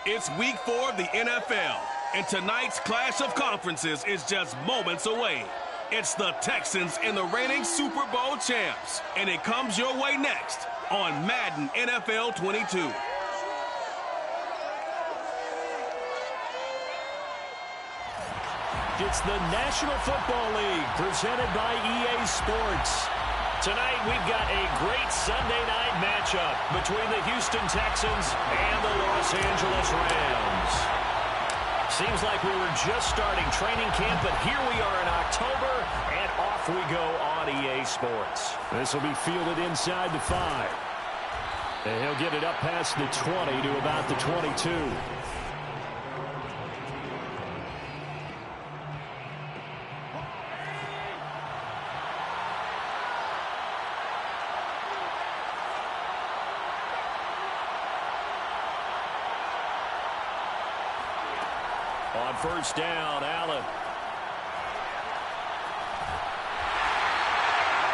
It's week 4 of the NFL, and tonight's clash of conferences is just moments away. It's the Texans and the reigning Super Bowl champs, and it comes your way next on Madden NFL 22. It's the National Football League presented by EA Sports. Tonight we've got a great Sunday night matchup between the Houston Texans and the Los Angeles Rams. Seems like we were just starting training camp, but here we are in October, and off we go on EA Sports. This will be fielded inside the 5. And he'll get it up past the 20 to about the 22. On first down, Allen.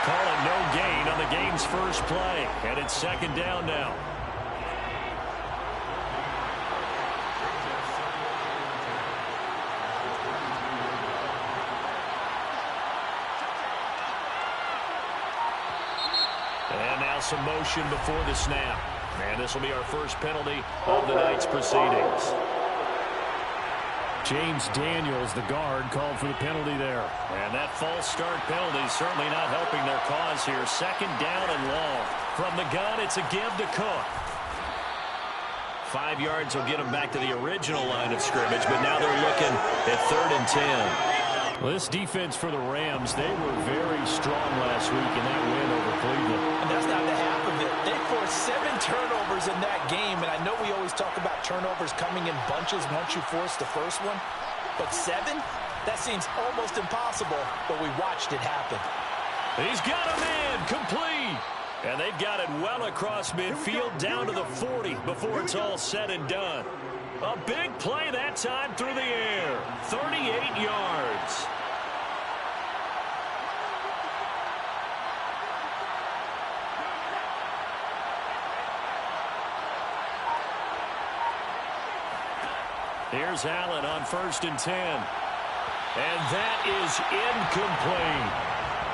Call it no gain on the game's first play, and it's second down now. And now some motion before the snap. And this will be our first penalty of the night's proceedings. James Daniels, the guard, called for the penalty there. And that false start penalty is certainly not helping their cause here. Second down and long. From the gun, it's a give to Cook. 5 yards will get them back to the original line of scrimmage, but now they're looking at 3rd and 10. Well, this defense for the Rams, they were very strong last week in that win over Cleveland. And that's not the half of it. They forced 7 turnovers in that game, and I know we always talk about turnovers coming in bunches once you force the first one, but 7? That seems almost impossible, but we watched it happen. He's got a man complete, and they've got it well across midfield down to the 40 before it's all said and done. A big play that time through the air, 38 yards. Here's Allen on 1st and 10. And that is incomplete.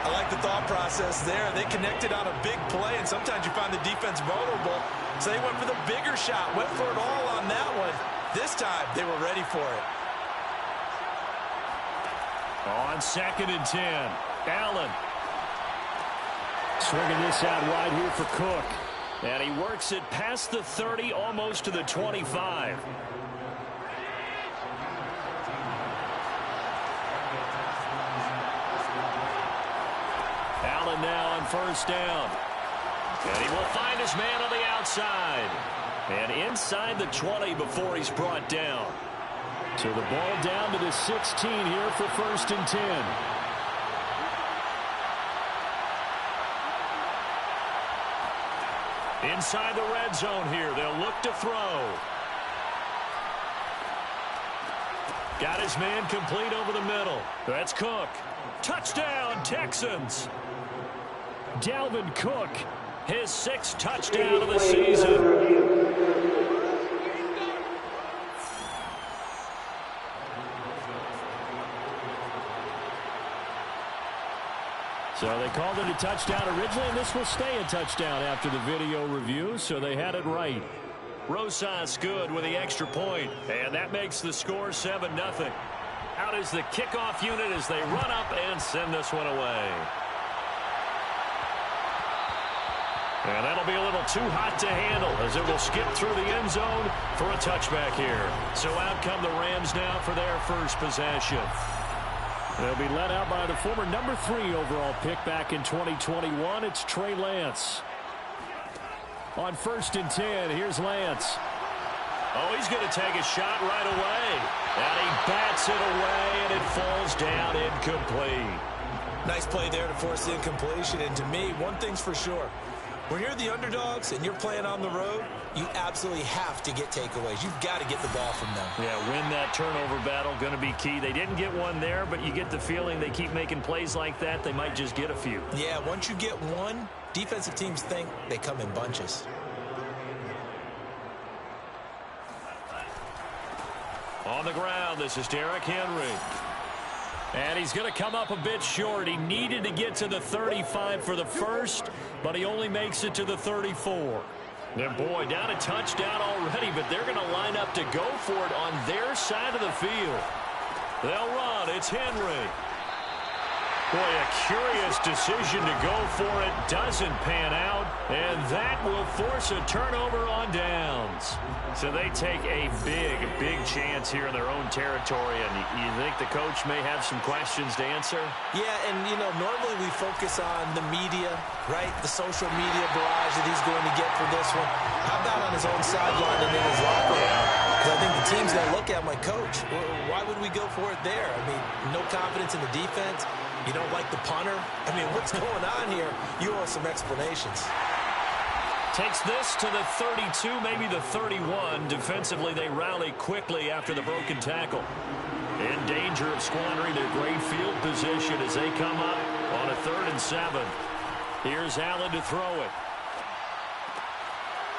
I like the thought process there. They connected on a big play, and sometimes you find the defense vulnerable. So they went for the bigger shot, went for it all on that one. This time, they were ready for it. On 2nd and 10, Allen. Swinging this out wide here for Cook. And he works it past the 30, almost to the 25. Allen now on first down. And he will find his man on the outside. And inside the 20 before he's brought down. So the ball down to the 16 here for 1st and 10. Inside the red zone here. They'll look to throw. Got his man complete over the middle. That's Cook. Touchdown, Texans. Dalvin Cook, his 6th touchdown of the season. So they called it a touchdown originally, and this will stay a touchdown after the video review, so they had it right. Rosas good with the extra point, and that makes the score 7-0. Out is the kickoff unit as they run up and send this one away. And that'll be a little too hot to handle as it will skip through the end zone for a touchback here. So out come the Rams now for their first possession. They'll be led out by the former number 3 overall pick back in 2021. It's Trey Lance. On 1st and 10, here's Lance. Oh, he's going to take a shot right away. And he bats it away, and it falls down incomplete. Nice play there to force the incompletion. And to me, one thing's for sure. When you're the underdogs and you're playing on the road, you absolutely have to get takeaways. You've got to get the ball from them. Yeah, win that turnover battle, going to be key. They didn't get one there, but you get the feeling they keep making plays like that, they might just get a few. Yeah, once you get one, defensive teams think they come in bunches. On the ground, this is Derrick Henry. And he's going to come up a bit short. He needed to get to the 35 for the first, but he only makes it to the 34. And boy, down a touchdown already, but they're going to line up to go for it on their side of the field. They'll run. It's Henry. Boy, a curious decision to go for it. Doesn't pan out, and that will force a turnover on downs. So they take a big chance here in their own territory, and you think the coach may have some questions to answer? Yeah, and, normally we focus on the media, right? The social media barrage that he's going to get for this one. How about on his own sideline and in his locker room? Because I think the team's going to look at my coach. Why would we go for it there? I mean, no confidence in the defense. You don't like the punter? I mean, what's going on here? You owe us some explanations. Takes this to the 32, maybe the 31. Defensively, they rally quickly after the broken tackle. In danger of squandering their great field position as they come up on a 3rd and 7. Here's Allen to throw it.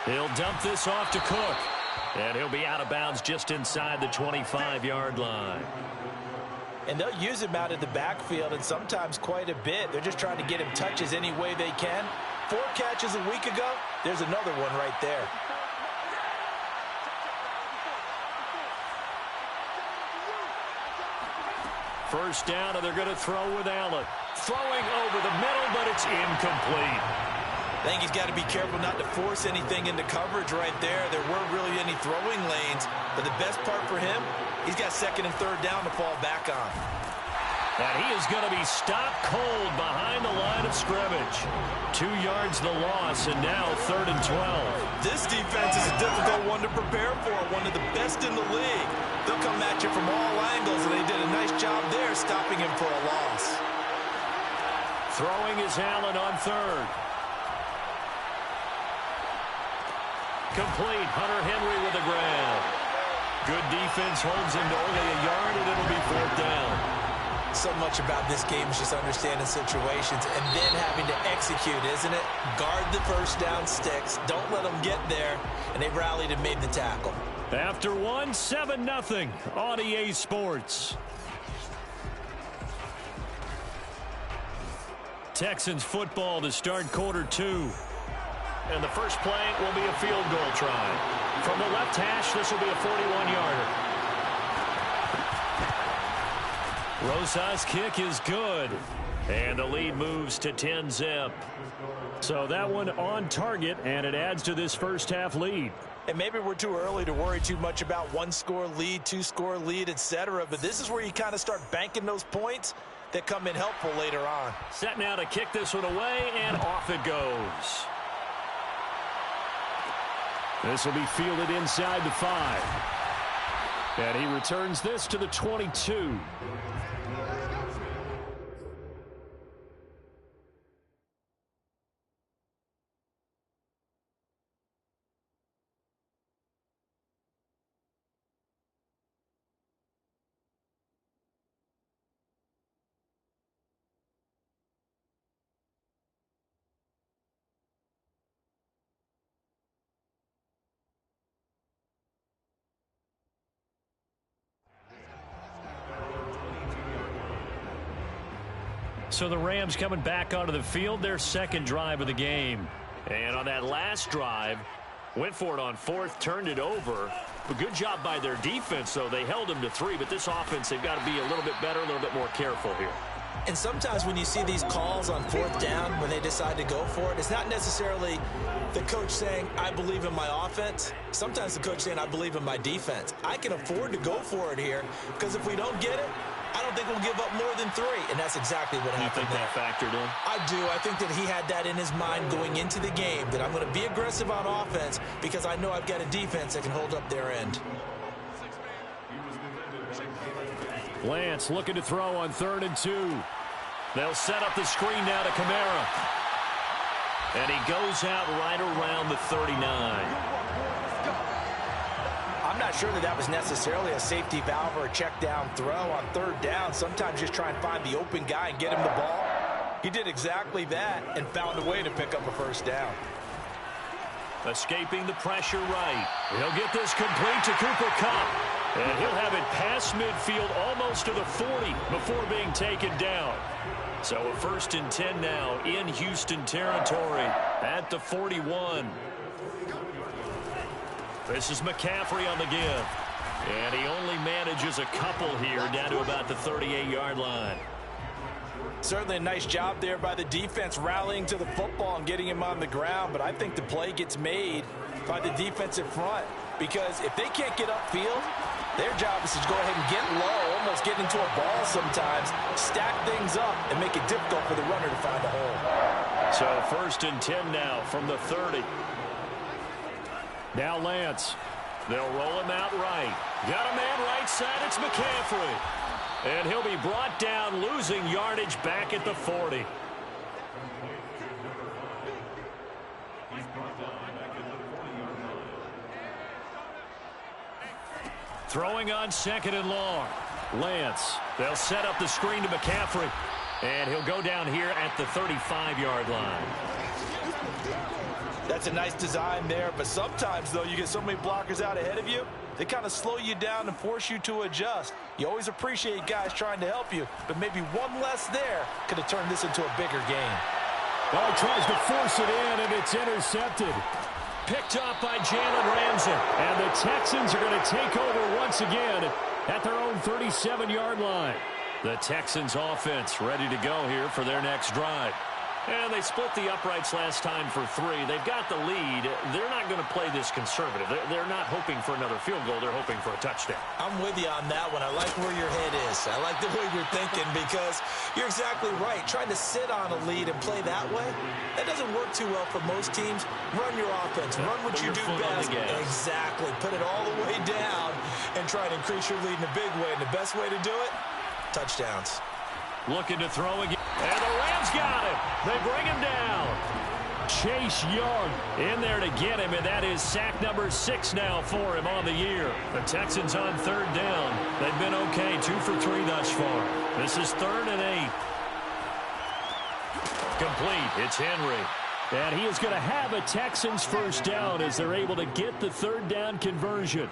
He'll dump this off to Cook. And he'll be out of bounds just inside the 25-yard line. And they'll use him out of the backfield, and sometimes quite a bit. They're just trying to get him touches any way they can. 4 catches a week ago. There's another one right there. First down, and they're going to throw with Allen. Throwing over the middle, but it's incomplete. I think he's got to be careful not to force anything into coverage right there. There weren't really any throwing lanes, but the best part for him, he's got 2nd and 3rd down to fall back on. And he is going to be stopped cold behind the line of scrimmage. 2 yards the loss, and now 3rd and 12. This defense is a difficult one to prepare for, one of the best in the league. They'll come at you from all angles, and they did a nice job there stopping him for a loss. Throwing is Allen on 3rd. Complete. Hunter Henry with the grab. Good defense holds him to only a yard, and it'll be 4th down. So much about this game is just understanding situations and then having to execute, isn't it? Guard the first down sticks. Don't let them get there. And they rallied and made the tackle. After 1, 7-0 on EA Sports. Texans football to start quarter 2. And the first play will be a field goal try. From the left hash, this will be a 41-yarder. Rosas' kick is good. And the lead moves to 10-zip. So that one on target, and it adds to this first half lead. And maybe we're too early to worry too much about 1-score lead, 2-score lead, etc. But this is where you kind of start banking those points that come in helpful later on. Set now to kick this one away, and off it goes. This will be fielded inside the 5. And he returns this to the 22. So the Rams coming back onto the field, their 2nd drive of the game. And on that last drive, went for it on 4th, turned it over. A good job by their defense, though. They held them to 3, but this offense, they've got to be a little bit better, a little bit more careful here. And sometimes when you see these calls on 4th down, when they decide to go for it, it's not necessarily the coach saying, I believe in my offense. Sometimes the coach saying, I believe in my defense. I can afford to go for it here, because if we don't get it, I don't think we'll give up more than 3, and that's exactly what happened. You think that factored in? I do. I think that he had that in his mind going into the game, that I'm going to be aggressive on offense because I know I've got a defense that can hold up their end. Lance looking to throw on 3rd and 2. They'll set up the screen now to Kamara. And he goes out right around the 39. I'm not sure that was necessarily a safety valve or a check down throw on 3rd down. Sometimes just try and find the open guy and get him the ball. He did exactly that and found a way to pick up a 1st down. Escaping the pressure right. He'll get this complete to Cooper Kupp. And he'll have it past midfield almost to the 40 before being taken down. So a 1st and 10 now in Houston territory at the 41. This is McCaffrey on the give. And he only manages a couple here down to about the 38-yard line. Certainly a nice job there by the defense rallying to the football and getting him on the ground. But I think the play gets made by the defensive front. Because if they can't get upfield, their job is to go ahead and get low, almost get into a ball sometimes, stack things up, and make it difficult for the runner to find a hole. So 1st and 10 now from the 30. Now Lance. They'll roll him out right. Got a man right side. It's McCaffrey. And he'll be brought down, losing yardage back at the 40. Throwing on 2nd and long. Lance. They'll set up the screen to McCaffrey. And he'll go down here at the 35-yard line. That's a nice design there, but sometimes, though, you get so many blockers out ahead of you, they kind of slow you down and force you to adjust. You always appreciate guys trying to help you, but maybe one less there could have turned this into a bigger game. Oh, tries to force it in, and it's intercepted. Picked up by Jalen Ramsey. And the Texans are going to take over once again at their own 37-yard line. The Texans offense ready to go here for their next drive. And they split the uprights last time for 3. They've got the lead. They're not going to play this conservative. They're not hoping for another field goal. They're hoping for a touchdown. I'm with you on that one. I like where your head is. I like the way you're thinking because you're exactly right. Trying to sit on a lead and play that way, that doesn't work too well for most teams. Run your offense. Run what you do best. Exactly. Put it all the way down and try to increase your lead in a big way. And the best way to do it, touchdowns. Looking to throw again. And the Rams got him. They bring him down. Chase Young in there to get him, and that is sack number 6 now for him on the year. The Texans on 3rd down. They've been okay, 2 for 3 thus far. This is 3rd and 8. Complete. It's Henry. And he is going to have a Texans 1st down as they're able to get the 3rd down conversion.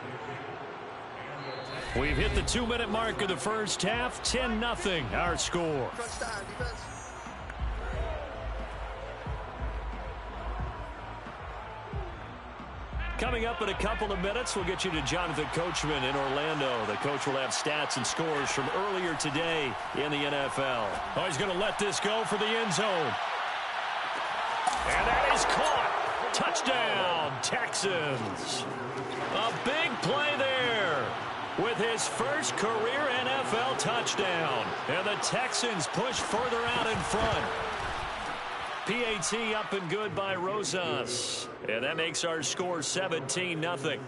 We've hit the 2-minute mark of the first half. 10-0 our score. Coming up in a couple of minutes, we'll get you to Jonathan Coachman in Orlando. The coach will have stats and scores from earlier today in the NFL. Oh, he's going to let this go for the end zone. And that is caught. Touchdown, Texans. A big play there with his first career NFL touchdown. And the Texans push further out in front. PAT up and good by Rosas. And that makes our score 17-0.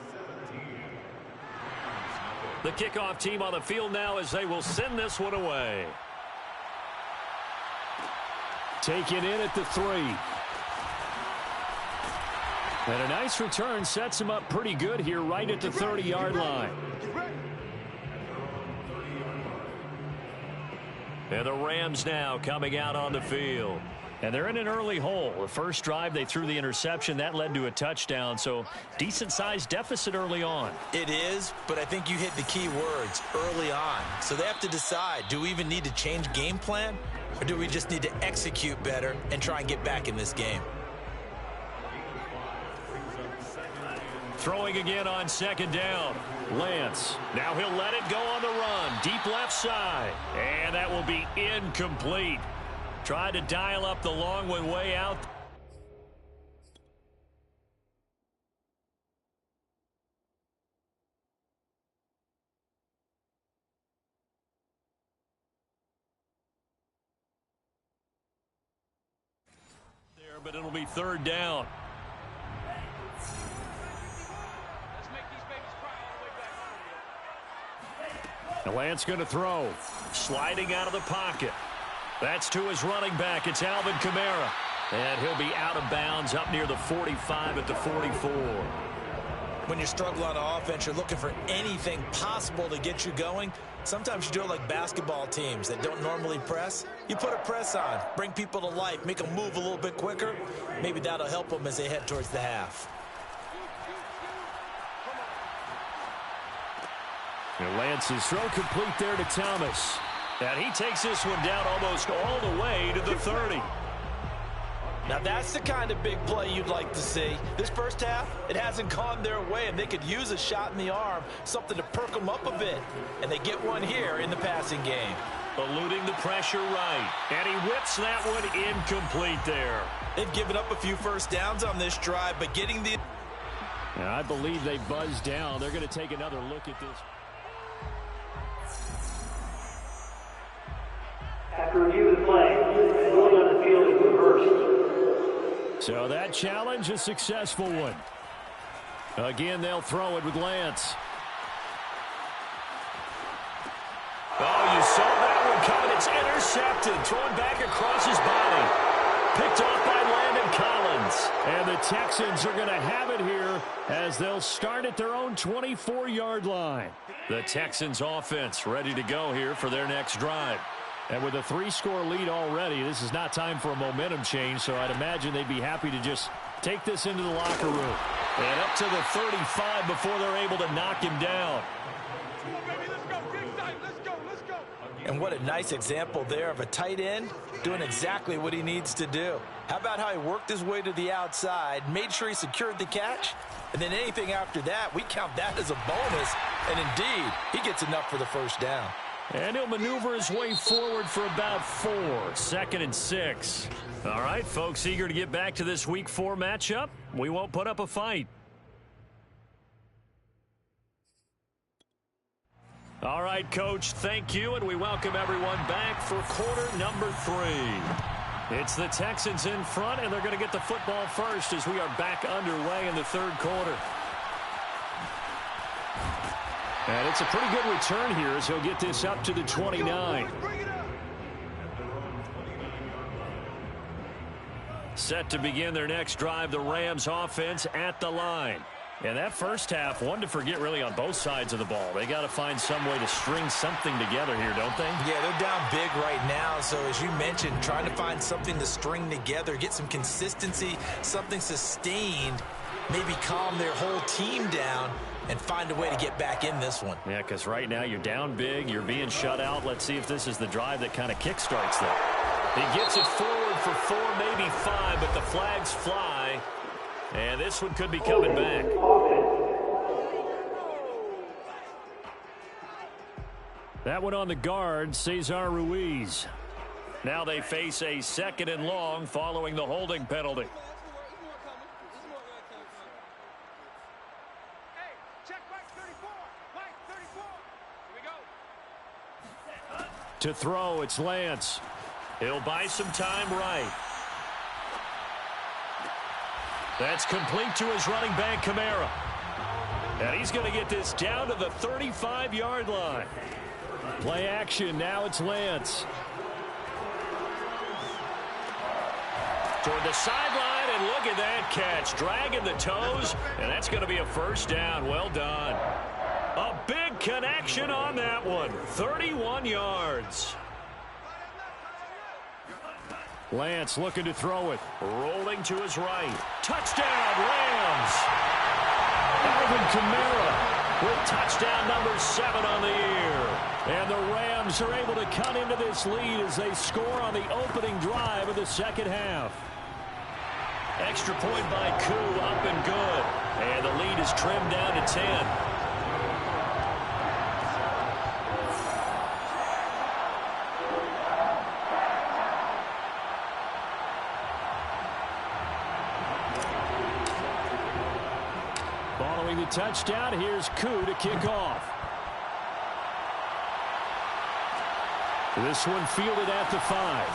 The kickoff team on the field now as they will send this one away. Taken in at the 3. And a nice return sets him up pretty good here right at the 30-yard line. And the Rams now coming out on the field. And they're in an early hole. The first drive, they threw the interception. That led to a touchdown. So decent-sized deficit early on. It is, but I think you hit the key words, early on. So they have to decide, do we even need to change game plan? Or do we just need to execute better and try and get back in this game? Throwing again on 2nd down. Lance. Now he'll let it go on the run. Deep left side. And that will be incomplete. Tried to dial up the long one way out. There, but it'll be 3rd down. Lance going to throw. Sliding out of the pocket. That's to his running back. It's Alvin Kamara. And he'll be out of bounds up near the 45 at the 44. When you struggle on offense, you're looking for anything possible to get you going. Sometimes you do it like basketball teams that don't normally press. You put a press on, bring people to life, make them move a little bit quicker. Maybe that'll help them as they head towards the half. And Lance's throw complete there to Thomas. And he takes this one down almost all the way to the 30. Now that's the kind of big play you'd like to see. This first half, it hasn't gone their way, and they could use a shot in the arm, something to perk them up a bit. And they get one here in the passing game. Eluding the pressure right. And he whips that one incomplete there. They've given up a few first downs on this drive, but getting the... And I believe they buzzed down. They're going to take another look at this. After review of the play, the ruling on the field is reversed. So that challenge, a successful one. Again, they'll throw it with Lance. Oh, you saw that one coming. It's intercepted. Thrown back across his body. Picked off by Landon Collins. And the Texans are going to have it here as they'll start at their own 24-yard line. The Texans offense ready to go here for their next drive. And with a 3-score lead already, this is not time for a momentum change, so I'd imagine they'd be happy to just take this into the locker room. And up to the 35 before they're able to knock him down. And what a nice example there of a tight end doing exactly what he needs to do. How about how he worked his way to the outside, made sure he secured the catch, and then anything after that, we count that as a bonus. And indeed, he gets enough for the first down. And he'll maneuver his way forward for about 4. 2nd and 6. All right, folks, eager to get back to this Week 4 matchup. We won't put up a fight. All right, Coach, thank you, and we welcome everyone back for quarter number 3. It's the Texans in front, and they're going to get the football first as we are back underway in the 3rd quarter. And it's a pretty good return here as he'll get this up to the 29. Set to begin their next drive, the Rams offense at the line. And that first half, one to forget really on both sides of the ball. They got to find some way to string something together here, don't they? Yeah, they're down big right now. So as you mentioned, trying to find something to string together, get some consistency, something sustained, maybe calm their whole team down and find a way to get back in this one. Yeah, because right now you're down big, you're being shut out. Let's see if this is the drive that kind of kickstarts them. He gets it forward for 4, maybe 5, but the flags fly. And this one could be coming back. That one on the guard, Cesar Ruiz. Now they face a 2nd and long following the holding penalty. To throw, it's Lance. He'll buy some time right. That's complete to his running back, Kamara. And he's going to get this down to the 35-yard line. Play action, now it's Lance. Toward the sideline, and look at that catch. Dragging the toes, and that's going to be a first down. Well done. A big connection on that one. 31 yards. Lance looking to throw it. Rolling to his right. Touchdown, Rams. Alvin Kamara with touchdown number 7 on the year. And the Rams are able to cut into this lead as they score on the opening drive of the second half. Extra point by Koo, up and good. And the lead is trimmed down to 10. Following the touchdown, here's Koo to kick off. This one fielded at the 5.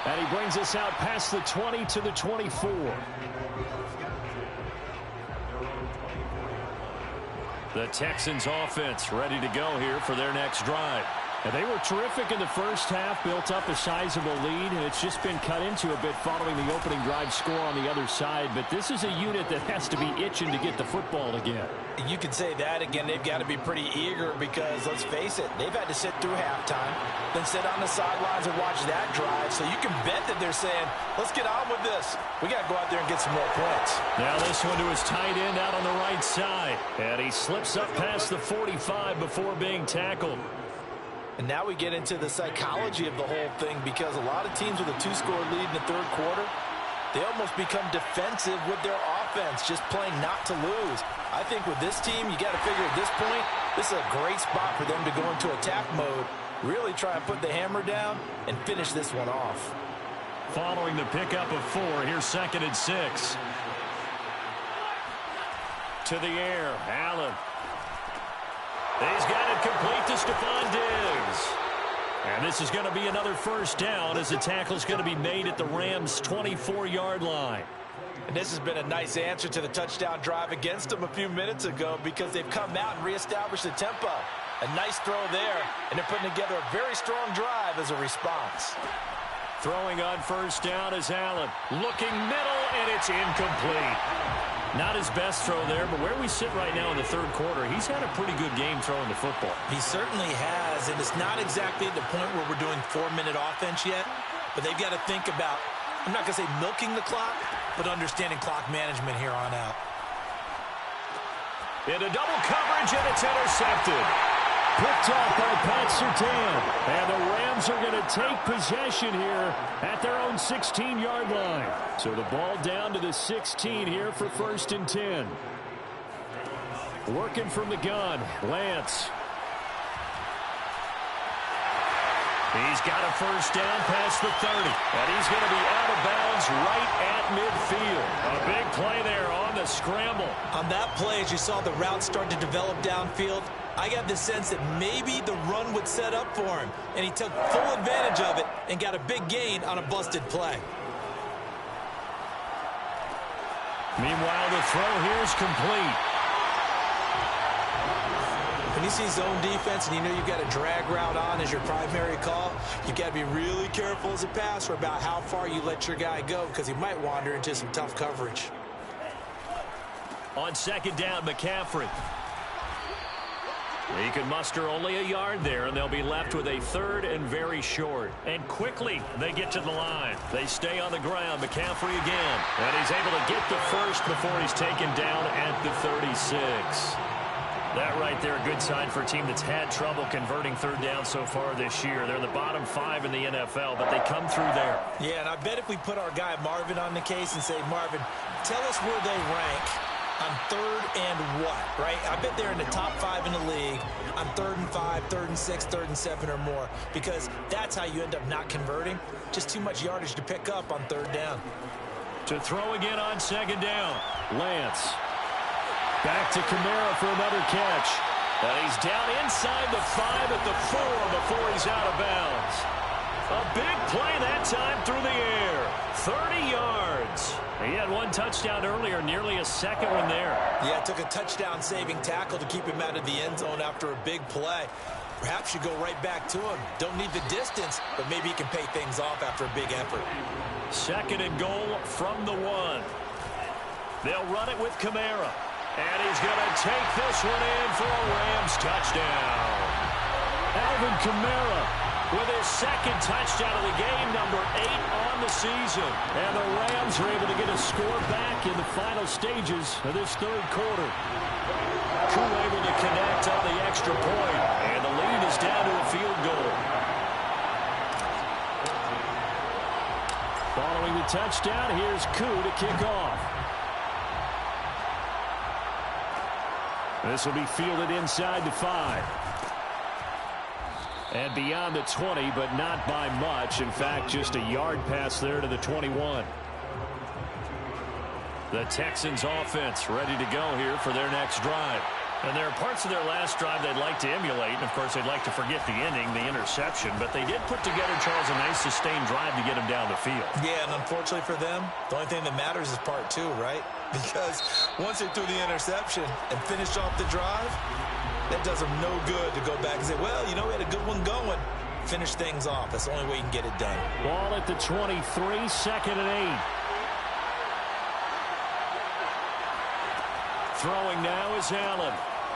And he brings us out past the 20 to the 24. The Texans offense ready to go here for their next drive. And they were terrific in the first half, built up a sizable lead, and it's just been cut into a bit following the opening drive score on the other side. But this is a unit that has to be itching to get the football again. You could say that again. They've got to be pretty eager because, let's face it, they've had to sit through halftime, then sit on the sidelines and watch that drive. So you can bet that they're saying, let's get on with this. We got to go out there and get some more points. Now this one to his tight end out on the right side. And he slips up past the 45 before being tackled. And now we get into the psychology of the whole thing, because a lot of teams with a 2-score lead in the third quarter, they almost become defensive with their offense, just playing not to lose. I think with this team, you got to figure at this point, this is a great spot for them to go into attack mode, really try and put the hammer down and finish this one off. Following the pickup of 4, here's 2nd and 6. To the air, Allen. He's got it complete to Stephon Diggs. And this is going to be another first down as the tackle's going to be made at the Rams' 24-yard line. And this has been a nice answer to the touchdown drive against them a few minutes ago, because they've come out and reestablished the tempo. A nice throw there, and they're putting together a very strong drive as a response. Throwing on first down is Allen. Looking middle, and it's incomplete. Not his best throw there, but where we sit right now in the third quarter, he's had a pretty good game throwing the football. He certainly has, and it's not exactly at the point where we're doing 4-minute offense yet, but they've got to think about, I'm not going to say milking the clock, but understanding clock management here on out. Into double coverage, and it's intercepted. Picked off by Pat Surtain. And the Rams are going to take possession here at their own 16-yard line. So the ball down to the 16 here for 1st and 10. Working from the gun, Lance. He's got a first down past the 30. And he's going to be out of bounds right at midfield. A big play there on the scramble. On that play, as you saw the route start to develop downfield, I got the sense that maybe the run would set up for him, and he took full advantage of it and got a big gain on a busted play. Meanwhile, the throw here is complete. When you see zone defense and you know you've got a drag route on as your primary call, you've got to be really careful as a passer about how far you let your guy go, because he might wander into some tough coverage. On 2nd down, McCaffrey. He can muster only a yard there, and they'll be left with a 3rd and very short. And quickly, they get to the line. They stay on the ground. McCaffrey again. And he's able to get the first before he's taken down at the 36. That right there, a good sign for a team that's had trouble converting 3rd down so far this year. They're in the bottom 5 in the NFL, but they come through there. Yeah, and I bet if we put our guy Marvin on the case and say, Marvin, tell us where they rank on 3rd and what, right? I bet they're in the top 5 in the league on 3rd and 5, 3rd and 6, 3rd and 7 or more, because that's how you end up not converting. Just too much yardage to pick up on 3rd down. To throw again on 2nd down, Lance. Back to Kamara for another catch. And he's down inside the 5 at the 4 before he's out of bounds. A big play that time through the air. 30 yards. He had one touchdown earlier, nearly a second one there. Yeah, it took a touchdown-saving tackle to keep him out of the end zone after a big play. Perhaps you go right back to him. Don't need the distance, but maybe he can pay things off after a big effort. 2nd and goal from the 1. They'll run it with Kamara. And he's going to take this one in for a Rams touchdown. Alvin Kamara with his 2nd touchdown of the game, number 8 on the season. And the Rams are able to get a score back in the final stages of this 3rd quarter. Crew able to connect on the extra point, and the lead is down to a field goal. Following the touchdown, here's Koo to kick off. This will be fielded inside the 5. And beyond the 20, but not by much. In fact, just a yard pass there to the 21. The Texans offense ready to go here for their next drive. And there are parts of their last drive they'd like to emulate. And, of course, they'd like to forget the inning, the interception. But they did put together, Charles, a nice sustained drive to get them down the field. Yeah, and unfortunately for them, the only thing that matters is part 2, right? Because once they threw the interception and finished off the drive, That does him no good to go back and say, well, you know, we had a good one going. Finish things off. That's the only way you can get it done. Ball at the 23, 2nd and 8. Throwing now is Allen.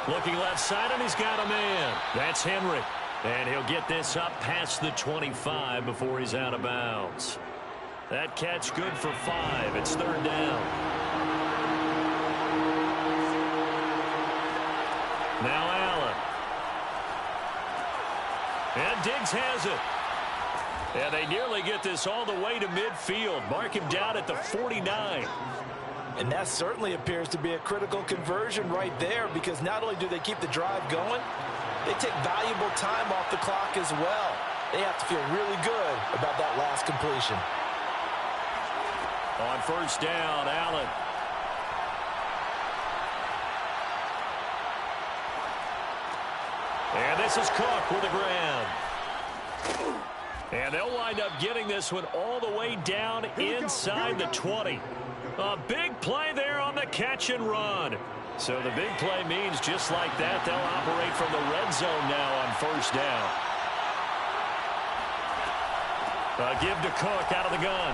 Looking left side, and he's got a man. That's Henry. And he'll get this up past the 25 before he's out of bounds. That catch good for 5. It's 3rd down. Now Allen. And Diggs has it. And they nearly get this all the way to midfield. Mark him down at the 49. And that certainly appears to be a critical conversion right there, because not only do they keep the drive going, they take valuable time off the clock as well. They have to feel really good about that last completion. On 1st down, Allen. And this is Cook with the grab. And they'll wind up getting this one all the way down inside the 20. A big play there on the catch and run. So the big play means just like that, they'll operate from the red zone now on 1st down. A give to Cook out of the gun.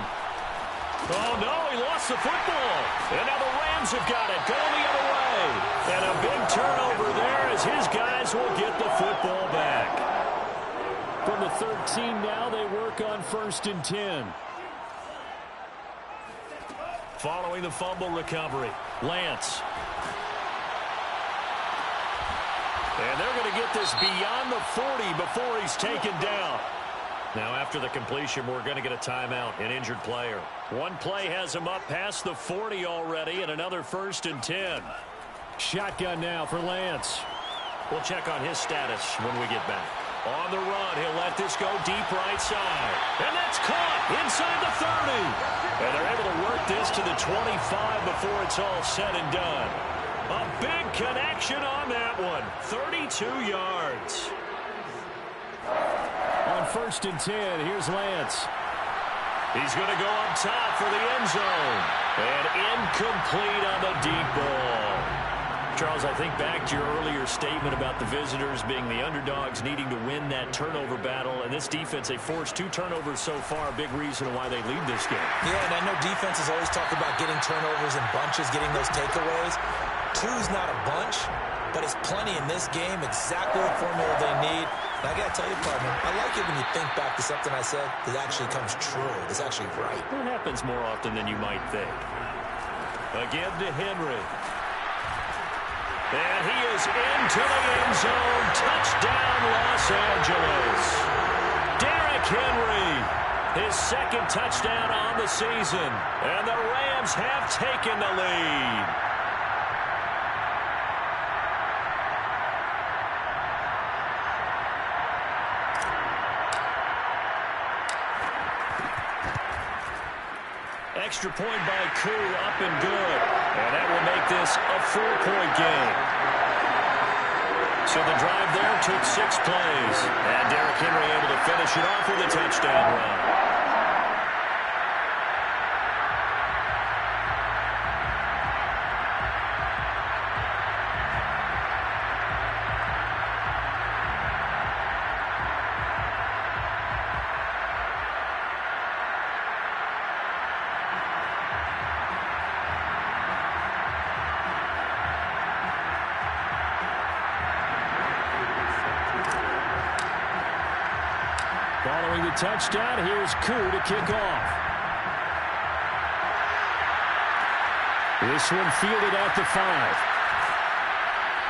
Oh, no, he lost the football. And now the Rams have got it, going the other way. And a big turnover there as his guys will get the football back. From the 13 now, they work on 1st and 10. Following the fumble recovery, Lance. And they're going to get this beyond the 40 before he's taken down. Now after the completion, we're going to get a timeout, an injured player. One play has him up past the 40 already, and another 1st and 10. Shotgun now for Lance. We'll check on his status when we get back. On the run, he'll let this go deep right side. And that's caught inside the 30. And they're able to work this to the 25 before it's all said and done. A big connection on that one. 32 yards. On 1st and 10, here's Lance. He's going to go up top for the end zone. And incomplete on the deep ball. Charles, I think back to your earlier statement about the visitors being the underdogs needing to win that turnover battle. And this defense, they forced 2 turnovers so far, a big reason why they lead this game. Yeah, and I know defenses always talk about getting turnovers in bunches, getting those takeaways. 2's not a bunch, but it's plenty in this game, exactly the formula they need. And I got to tell you, partner, I like it when you think back to something I said that actually comes true. It's actually right. It happens more often than you might think. Again to Henry. And he is into the end zone. Touchdown, Los Angeles. Derrick Henry, his 2nd touchdown on the season. And the Rams have taken the lead. Extra point by Koo, up and good. And that will make this a 4-point game. So the drive there took 6 plays. And Derrick Henry able to finish it off with a touchdown run. Following the touchdown, here's Koo to kick off. This one fielded at the 5.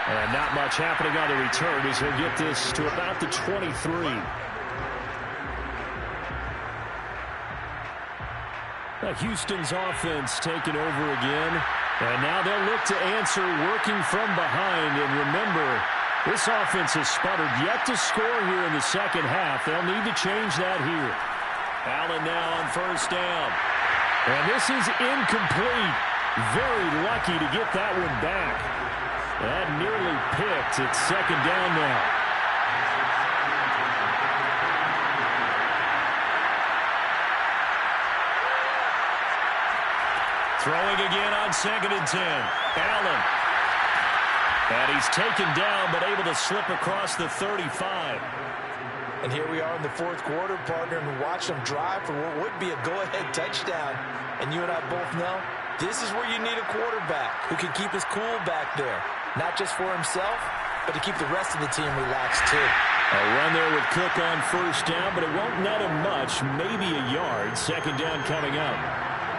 And not much happening on the return as he'll get this to about the 23. Houston's offense taking over again. And now they'll look to answer working from behind. And remember, this offense has sputtered yet to score here in the second half. They'll need to change that here. Allen now on 1st down. And this is incomplete. Very lucky to get that one back. That nearly picked. It's 2nd down now. Throwing again on 2nd and 10. Allen. And he's taken down, but able to slip across the 35. And here we are in the fourth quarter, partner, and watch them drive for what would be a go-ahead touchdown. And you and I both know this is where you need a quarterback who can keep his cool back there. Not just for himself, but to keep the rest of the team relaxed too. A run there with Cook on first down, but it won't net him much, maybe a yard. Second down coming up.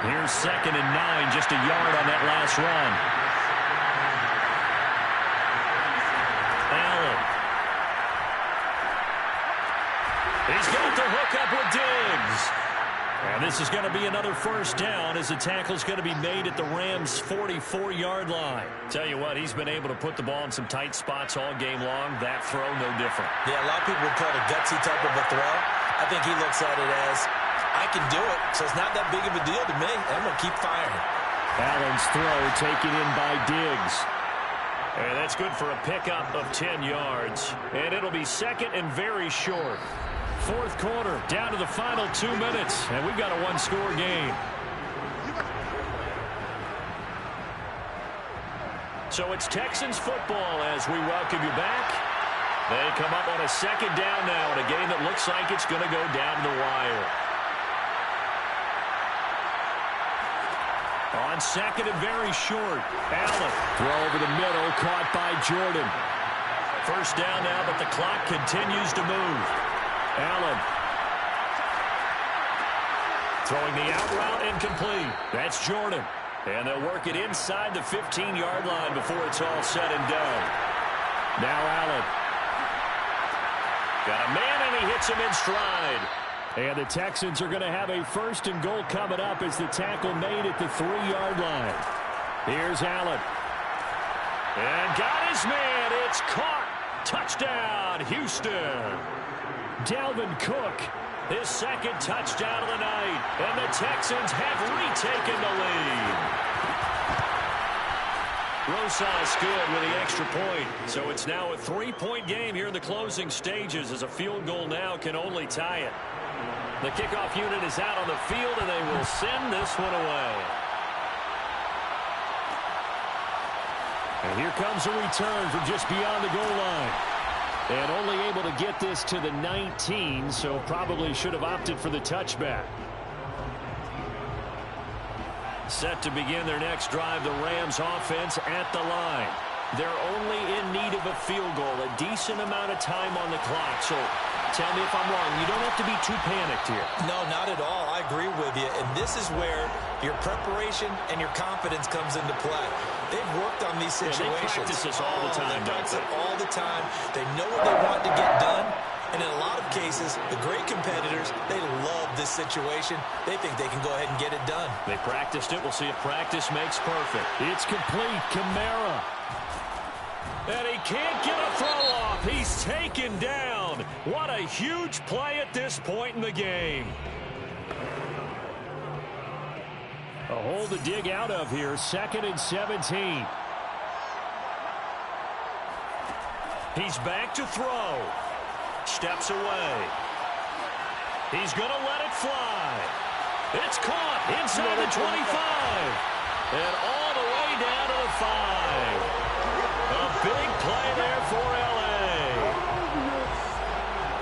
Here's 2nd and 9, just a yard on that last run. Allen. He's got the hook up with Diggs. And this is going to be another first down as the tackle's going to be made at the Rams' 44-yard line. Tell you what, he's been able to put the ball in some tight spots all game long. That throw, no different. Yeah, a lot of people would call it a gutsy type of a throw. I think he looks at it as, I can do it, so it's not that big of a deal to me. I'm going to keep firing. Allen's throw taken in by Diggs. And that's good for a pickup of 10 yards. And it'll be 2nd and very short. Fourth quarter, down to the final 2 minutes, and we've got a one-score game. So it's Texans football as we welcome you back. They come up on a 2nd down now in a game that looks like it's going to go down the wire. On 2nd and very short, Allen. Throw over the middle, caught by Jordan. First down now, but the clock continues to move. Allen. Throwing the out route incomplete. That's Jordan. And they'll work it inside the 15-yard line before it's all said and done. Now Allen. Got a man, and he hits him in stride. And the Texans are going to have a 1st and goal coming up as the tackle made at the 3-yard line. Here's Allen. And got his man. It's caught. Touchdown, Houston. Dalvin Cook, his 2nd touchdown of the night, and the Texans have retaken the lead. Rosas good with the extra point, so it's now a 3-point game here in the closing stages as a field goal now can only tie it. The kickoff unit is out on the field, and they will send this one away. And here comes a return from just beyond the goal line. And only able to get this to the 19, so probably should have opted for the touchback. Set to begin their next drive, the Rams offense at the line. They're only in need of a field goal, a decent amount of time on the clock. So tell me if I'm wrong. You don't have to be too panicked here. No, not at all. I agree with you. And this is where your preparation and your confidence comes into play. They've worked on these situations. Yeah, they practice this all the time. They practice it all the time. They know what they want to get done. And in a lot of cases, the great competitors, they love this situation. They think they can go ahead and get it done. They practiced it. We'll see if practice makes perfect. It's complete. Kamara. And he can't get a throw off. He's taken down. What a huge play at this point in the game. A hole to dig out of here. 2nd and 17. He's back to throw. Steps away. He's going to let it fly. It's caught inside the 25. And all the way down to the 5. A big play there for L.A.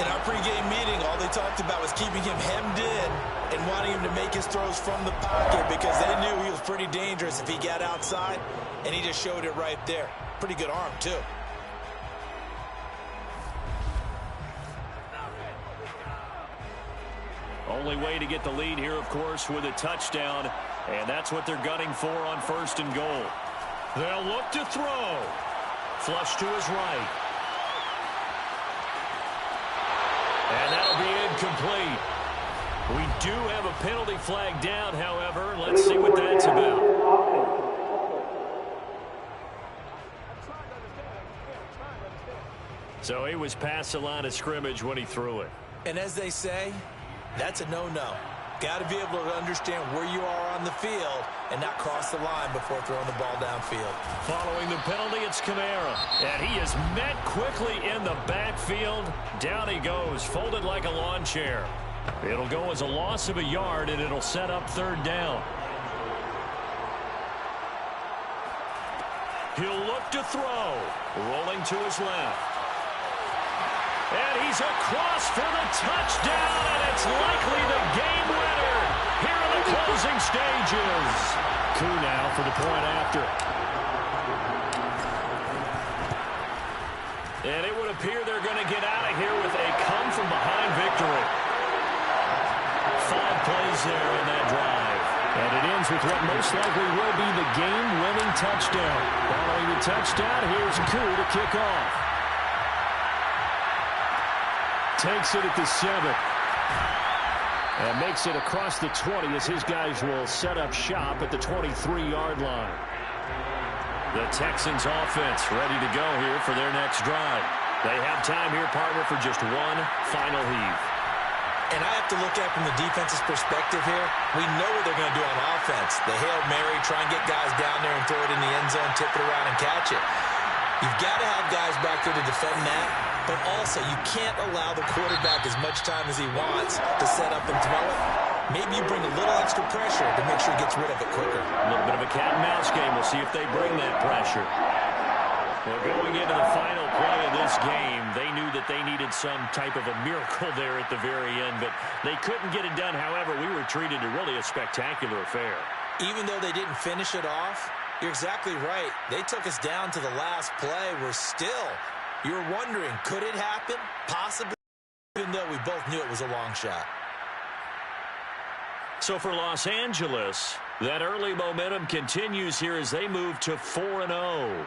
In our pregame meeting, all they talked about was keeping him hemmed in and wanting him to make his throws from the pocket because they knew he was pretty dangerous if he got outside, and he just showed it right there. Pretty good arm, too. Only way to get the lead here, of course, with a touchdown, and that's what they're gunning for on 1st and goal. They'll look to throw. Flush to his right. And that'll be incomplete. We do have a penalty flag down, however. Let's see what that's about. So he was past the line of scrimmage when he threw it. And as they say, that's a no-no. Got to be able to understand where you are on the field and not cross the line before throwing the ball downfield. Following the penalty, it's Kamara. And he is met quickly in the backfield. Down he goes, folded like a lawn chair. It'll go as a loss of a yard, and it'll set up 3rd down. He'll look to throw. Rolling to his left. And he's across for the touchdown, and it's likely the game winner here in the closing stages. Koo now for the point after. And it would appear they're going to get out of here with a come-from-behind victory. 5 plays there in that drive. And it ends with what most likely will be the game-winning touchdown. Following the touchdown, here's Koo to kick off. Takes it at the 7. And makes it across the 20 as his guys will set up shop at the 23-yard line. The Texans offense ready to go here for their next drive. They have time here, partner, for just one final heave. And I have to look at it from the defense's perspective here. We know what they're going to do on offense. The Hail Mary, try and get guys down there and throw it in the end zone, tip it around and catch it. You've got to have guys back there to defend that, but also you can't allow the quarterback as much time as he wants to set up and throw it. Maybe you bring a little extra pressure to make sure he gets rid of it quicker. A little bit of a cat and mouse game. We'll see if they bring that pressure. Well, going into the final play of this game, they knew that they needed some type of a miracle there at the very end, but they couldn't get it done. However, we were treated to really a spectacular affair. Even though they didn't finish it off, you're exactly right. They took us down to the last play. You're wondering, could it happen? Possibly, even though we both knew it was a long shot. So for Los Angeles, that early momentum continues here as they move to 4-0.